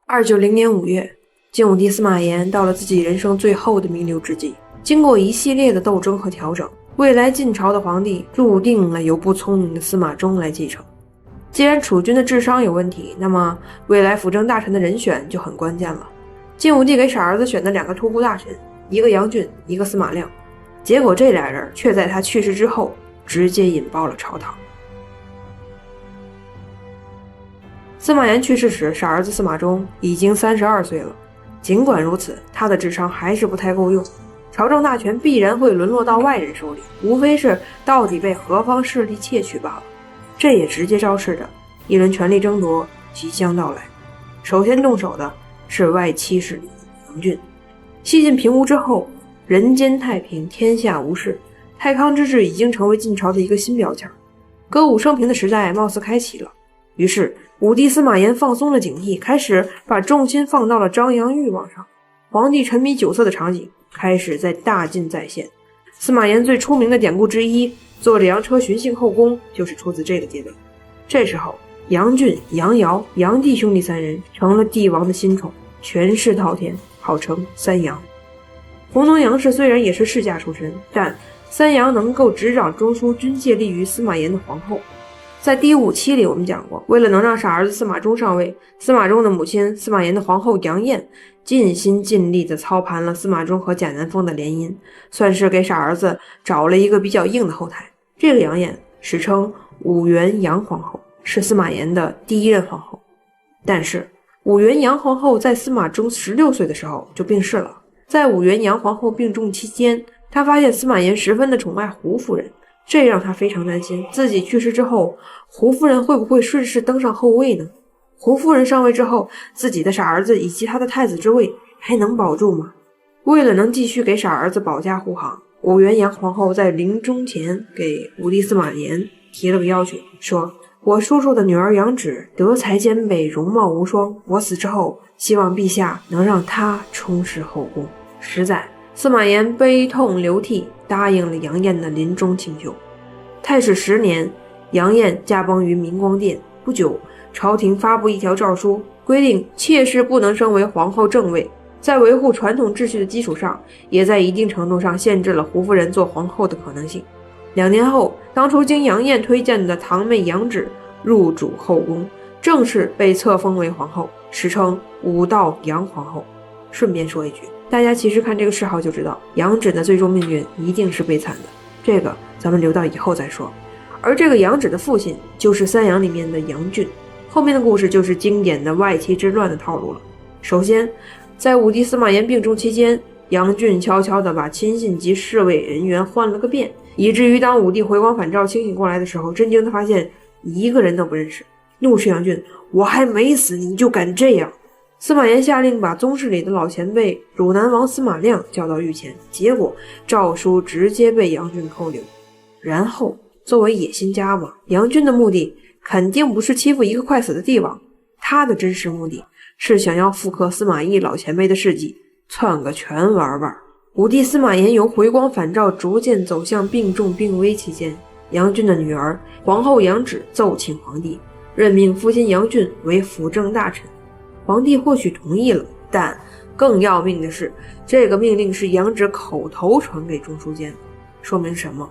290年5月，晋武帝司马炎到了自己人生最后的弥留之际，经过一系列的斗争和调整，未来晋朝的皇帝注定了由不聪明的司马衷来继承。既然储君的智商有问题，那么未来辅政大臣的人选就很关键了。晋武帝给傻儿子选的2个托孤大臣，一个杨俊，一个司马亮，结果这俩人却在他去世之后直接引爆了朝堂。司马炎去世时，傻儿子司马衷已经32岁了。尽管如此，他的智商还是不太够用，朝政大权必然会沦落到外人手里，无非是到底被何方势力窃取罢了。这也直接昭示着一轮权力争夺即将到来。首先动手的是外戚势力杨俊。西晋平吴之后，人间太平，天下无事，太康之治已经成为晋朝的一个新标签。歌舞升平的时代貌似开启了。于是武帝司马炎放松了警惕，开始把重心放到了张扬欲望上。皇帝沉迷酒色的场景开始在大晋再现。司马炎最出名的典故之一，坐着羊车巡幸后宫，就是出自这个阶段。这时候杨俊、杨瑶、杨帝兄弟3人成了帝王的新宠，权势滔天，号称三杨。弘农杨氏虽然也是世家出身，但三杨能够执掌中枢，均借力于司马炎的皇后。在第5期里我们讲过，为了能让傻儿子司马衷上位，司马衷的母亲司马炎的皇后杨艳尽心尽力地操盘了司马衷和贾南风的联姻，算是给傻儿子找了一个比较硬的后台。这个杨艳史称武元杨皇后，是司马炎的第1任皇后。但是武元杨皇后在司马衷16岁的时候就病逝了。在武元杨皇后病重期间，她发现司马炎十分的宠爱胡夫人，这让他非常担心，自己去世之后，胡夫人会不会顺势登上后位呢？胡夫人上位之后，自己的傻儿子以及他的太子之位还能保住吗？为了能继续给傻儿子保驾护航，武元杨皇后在临终前给武帝司马炎提了个要求，说：我叔叔的女儿杨芷德才兼备，容貌无双，我死之后，希望陛下能让她充实后宫。实在，司马炎悲痛流涕，答应了杨艳的临终请求。太史10年，杨艳驾崩于明光殿。不久，朝廷发布一条诏书，规定妾室不能升为皇后正位，在维护传统秩序的基础上，也在一定程度上限制了胡夫人做皇后的可能性。2年后，当初经杨艳推荐的堂妹杨芷入主后宫，正式被册封为皇后，史称武道杨皇后。顺便说一句，大家其实看这个谥号就知道，杨芷的最终命运一定是悲惨的，这个咱们留到以后再说。而这个杨芷的父亲就是三杨里面的杨俊，后面的故事就是经典的外戚之乱的套路了。首先，在武帝司马炎病重期间，杨俊悄悄地把亲信及侍卫人员换了个遍，以至于当武帝回光返照清醒过来的时候，震惊地发现一个人都不认识，怒斥杨俊：我还没死你就敢这样！司马炎下令把宗室里的老前辈汝南王司马亮叫到御前，结果诏书直接被杨俊扣留。然后作为野心家嘛，杨俊的目的肯定不是欺负一个快死的帝王，他的真实目的是想要复刻司马懿老前辈的事迹，篡个全玩玩。武帝司马炎由回光返照逐渐走向病重病危期间，杨俊的女儿皇后杨芷奏请皇帝任命父亲杨俊为辅政大臣。皇帝或许同意了，但更要命的是，这个命令是杨芷口头传给中书监。说明什么？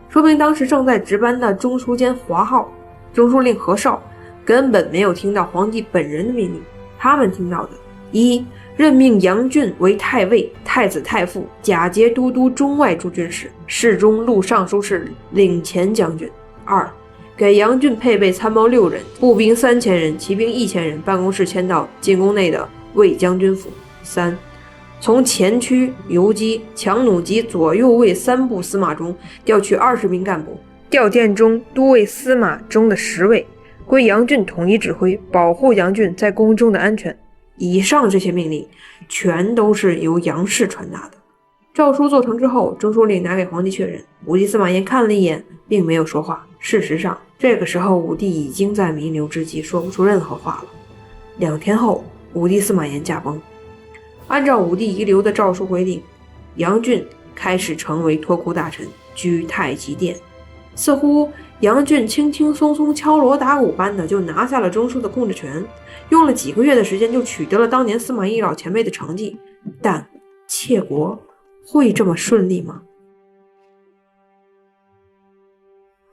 说明当时正在值班的中书监华浩、中书令何绍根本没有听到皇帝本人的命令，他们听到的：一、任命杨俊为太尉、太子太傅、假节都督中外诸军事、侍中录尚书事、领前将军；二、给杨俊配备参谋6人，步兵3000人，骑兵1000人，办公室迁到进宫内的卫将军府；三、从前区、游击、强弩及左右卫3部司马中调去20名干部，调殿中都尉司马中的10位，归杨俊统一指挥，保护杨俊在宫中的安全。以上这些命令全都是由杨氏传达的。诏书做成之后，中书令拿给皇帝确认，武帝司马炎看了一眼，并没有说话。事实上，这个时候武帝已经在弥留之际，说不出任何话了。2天后，武帝司马炎驾崩。按照武帝遗留的诏书规定，杨俊开始成为托孤大臣，居太极殿。似乎杨俊轻轻松松敲锣打鼓般的就拿下了中枢的控制权，用了几个月的时间就取得了当年司马懿老前辈的成绩。但窃国会这么顺利吗？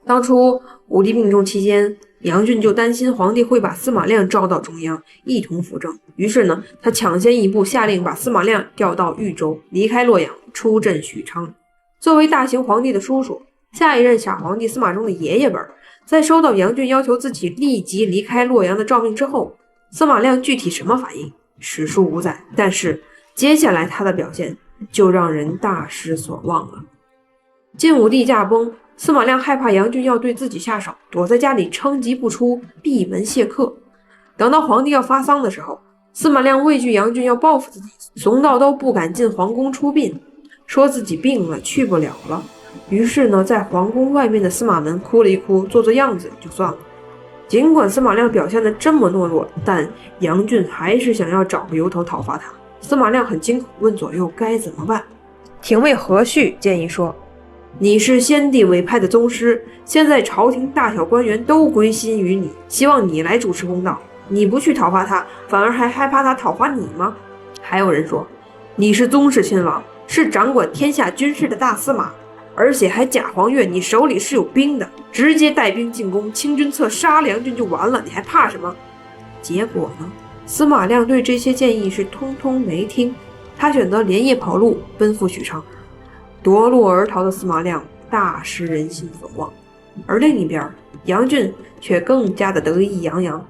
当初武帝病重期间，杨俊就担心皇帝会把司马亮召到中央一同辅政，于是呢，他抢先一步下令把司马亮调到豫州，离开洛阳，出镇许昌。作为大行皇帝的叔叔，下一任傻皇帝司马衷的爷爷辈，在收到杨俊要求自己立即离开洛阳的诏命之后，司马亮具体什么反应，史书无载。但是接下来他的表现就让人大失所望了。晋武帝驾崩，司马亮害怕杨俊要对自己下手，躲在家里称疾不出，闭门谢客。等到皇帝要发丧的时候，司马亮畏惧杨俊要报复自己，怂到都不敢进皇宫出殡，说自己病了去不了了。于是呢，在皇宫外面的司马门哭了一哭，做做样子就算了。尽管司马亮表现得这么懦弱，但杨俊还是想要找个由头讨伐他。司马亮很惊恐，问左右该怎么办。廷尉何旭建议说，你是先帝委派的宗师，现在朝廷大小官员都归心于你，希望你来主持公道。你不去讨伐他，反而还害怕他讨伐你吗？还有人说，你是宗室亲王，是掌管天下军事的大司马，而且还假黄钺，你手里是有兵的，直接带兵进攻，清君侧杀梁军就完了，你还怕什么？结果呢，司马亮对这些建议是通通没听，他选择连夜跑路，奔赴许昌。夺路而逃的司马亮大失人心所望，而另一边杨俊却更加的得意洋洋。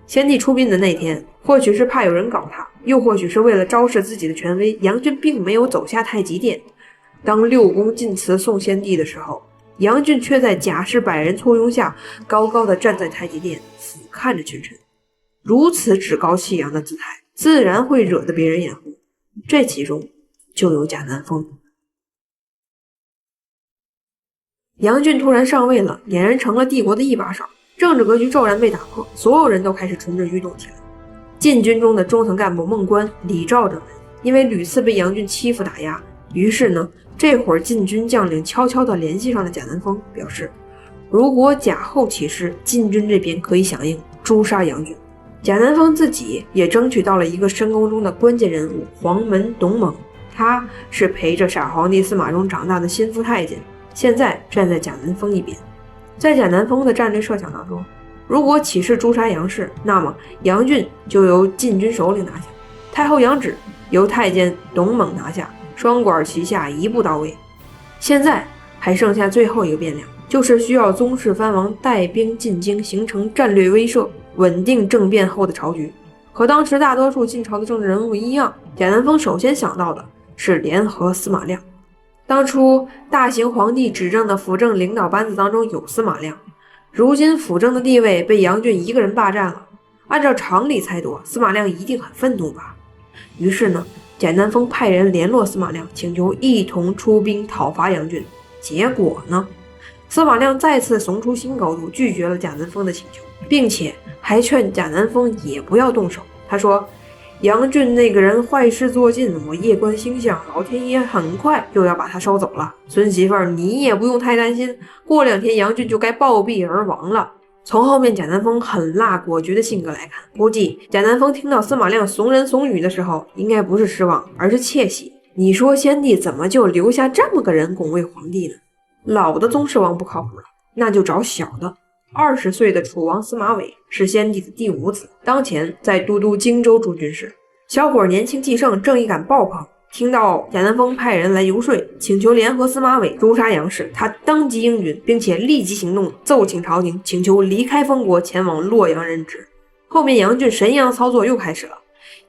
先帝出殡的那天，或许是怕有人搞他，又或许是为了昭示自己的权威，杨俊并没有走下太极殿。当六宫进祠送先帝的时候，杨俊却在甲士百人簇拥下高高的站在太极殿，俯瞰着群臣。如此趾高气扬的姿态，自然会惹得别人眼红，这其中就有贾南风。杨俊突然上位了，俨然成了帝国的一把手，政治格局骤然被打破，所有人都开始蠢蠢欲动起来。禁军中的中层干部孟观、李肇等人，因为屡次被杨俊欺负打压，于是呢，这会儿禁军将领悄悄地联系上了贾南风，表示如果贾后起事，禁军这边可以响应，诛杀杨俊。贾南风自己也争取到了一个深宫中的关键人物黄门董猛，他是陪着傻皇帝司马衷长大的心腹太监，现在站在贾南风一边。在贾南风的战略设想当中，如果起事诛杀杨氏，那么杨俊就由禁军首领拿下，太后杨芷由太监董猛拿下，双管齐下，一步到位。现在还剩下最后一个变量，就是需要宗室藩王带兵进京，形成战略威慑，稳定政变后的朝局。和当时大多数晋朝的政治人物一样，贾南风首先想到的是联合司马亮。当初大行皇帝执政的辅政领导班子当中有司马亮，如今辅政的地位被杨俊一个人霸占了，按照常理猜度，司马亮一定很愤怒吧。于是呢，贾南风派人联络司马亮，请求一同出兵讨伐杨俊。结果呢，司马亮再次怂出新高度，拒绝了贾南风的请求，并且还劝贾南风也不要动手。他说，杨俊那个人坏事做尽，我夜观星象，老天爷很快就要把他收走了。孙媳妇儿，你也不用太担心，过2天杨俊就该暴毙而亡了。从后面贾南风狠辣果决的性格来看，估计贾南风听到司马亮怂人怂语的时候，应该不是失望，而是窃喜。你说先帝怎么就留下这么个人拱卫皇帝呢？老的宗室王不靠谱了，那就找小的。20岁的楚王司马玮是先帝的第5子，当前在都督荆州诸军事。小伙年轻气盛，正义感爆棚，听到贾南风派人来游说，请求联合司马玮诛杀杨氏，他当即应允，并且立即行动，奏请朝廷，请求离开封国，前往洛阳任职。后面杨俊神一样操作又开始了。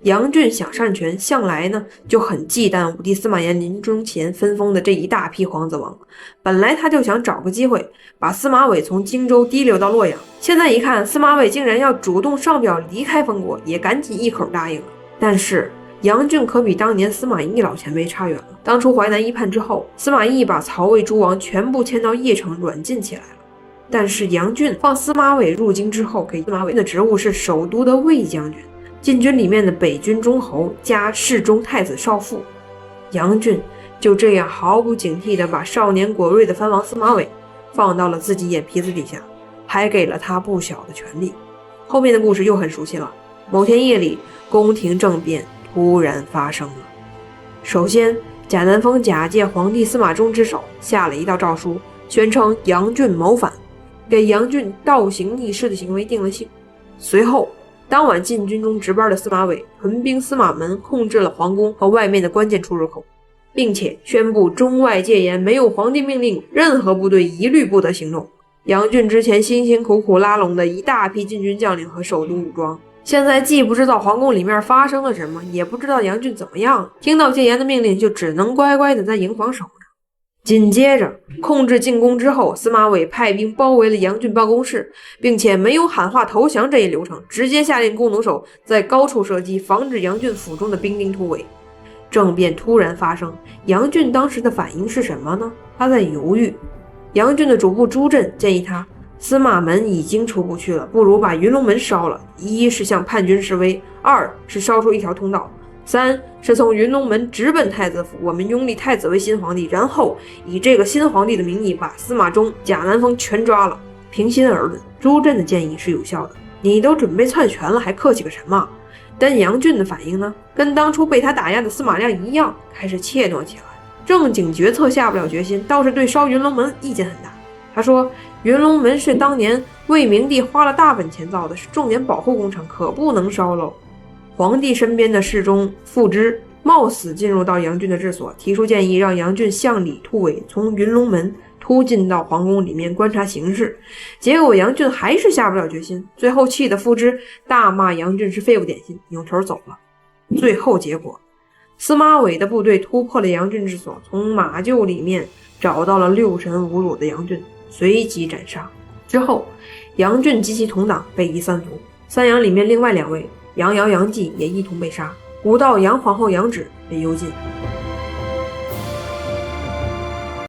杨俊想擅权，向来呢就很忌惮武帝司马炎临终前分封的这一大批皇子王。本来他就想找个机会把司马玮从荆州提溜到洛阳，现在一看司马玮竟然要主动上表离开封国，也赶紧一口答应了。但是杨俊可比当年司马懿老前辈差远了。当初淮南一叛之后，司马懿把曹魏诸王全部迁到邺城软禁起来了。但是杨俊放司马玮入京之后，给司马玮的职务是首都的卫将军，禁军里面的北军中侯加侍中太子少傅。杨俊就这样毫不警惕地把少年果锐的藩王司马玮放到了自己眼皮子底下，还给了他不小的权力。后面的故事又很熟悉了。某天夜里，宫廷政变突然发生了。首先，贾南风假借皇帝司马衷之手，下了一道诏书，宣称杨俊谋反，给杨俊倒行逆施的行为定了性。随后，当晚禁军中值班的司马伟屯兵司马门，控制了皇宫和外面的关键出入口，并且宣布中外戒严，没有皇帝命令，任何部队一律不得行动。杨俊之前辛辛苦苦拉拢的一大批禁军将领和首都武装，现在既不知道皇宫里面发生了什么，也不知道杨俊怎么样，听到戒严的命令就只能乖乖的在营房守着。紧接着控制进攻之后，司马伟派兵包围了杨俊办公室，并且没有喊话投降这一流程，直接下令弓弩手在高处射击，防止杨俊府中的兵丁突围。政变突然发生，杨俊当时的反应是什么呢？他在犹豫。杨俊的主簿朱震建议他，司马门已经出不去了，不如把云龙门烧了，一是向叛军示威，二是烧出一条通道，三是从云龙门直奔太子府，我们拥立太子为新皇帝，然后以这个新皇帝的名义把司马衷、贾南风全抓了。平心而论，朱震的建议是有效的，你都准备篡权了，还客气个什么？但杨俊的反应呢，跟当初被他打压的司马亮一样，开始怯懦起来，正经决策下不了决心，倒是对烧云龙门意见很大。他说，云龙门是当年魏明帝花了大本钱造的，是重点保护工程，可不能烧喽。皇帝身边的侍中傅之冒死进入到杨俊的治所，提出建议，让杨俊向里突围，从云龙门突进到皇宫里面观察形势。结果杨俊还是下不了决心，最后气得傅之大骂杨俊是废物点心，扭头走了。最后结果，司马伟的部队突破了杨俊治所，从马厩里面找到了六神无辱的杨俊，随即斩杀。之后，杨俊及其同党被夷三族，三杨里面另外2位杨瑶、杨继也一同被杀，古道杨皇后杨芷被幽禁。